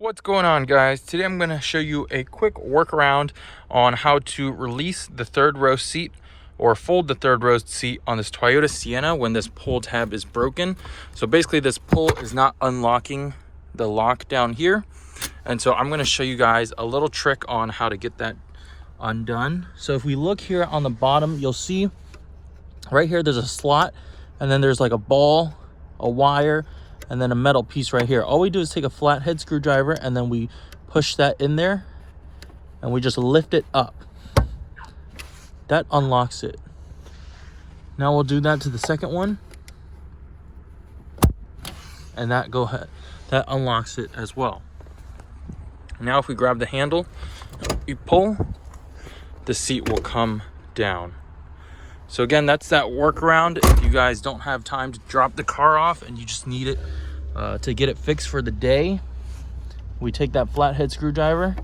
What's going on, guys? Today I'm going to show you a quick workaround on how to release the third row seat or fold the third row seat on this Toyota Sienna when this pull tab is broken. So basically this pull is not unlocking the lock down here, and so I'm going to show you guys a little trick on how to get that undone. So if we look here on the bottom, you'll see right here there's a slot, and then there's like a ball, a wire, and then a metal piece right here. All we do is take a flathead screwdriver and then we push that in there and we just lift it up. That unlocks it. Now we'll do that to the second one, and that unlocks it as well. Now if we grab the handle, we pull, the seat will come down. So again, that's that workaround if you guys don't have time to drop the car off and you just need it to get it fixed for the day. We take that flathead screwdriver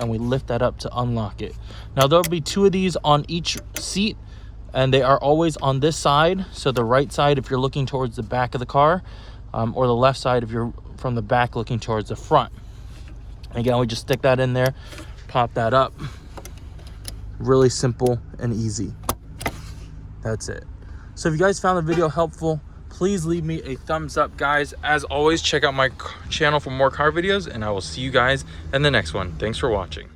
and we lift that up to unlock it. Now there'll be two of these on each seat, and they are always on this side. So the right side if you're looking towards the back of the car, or the left side if you're from the back looking towards the front. Again, we just stick that in there, pop that up. Really simple and easy. That's it. So if you guys found the video helpful, please leave me a thumbs up, guys. As always, check out my channel for more car videos, and I will see you guys in the next one. Thanks for watching.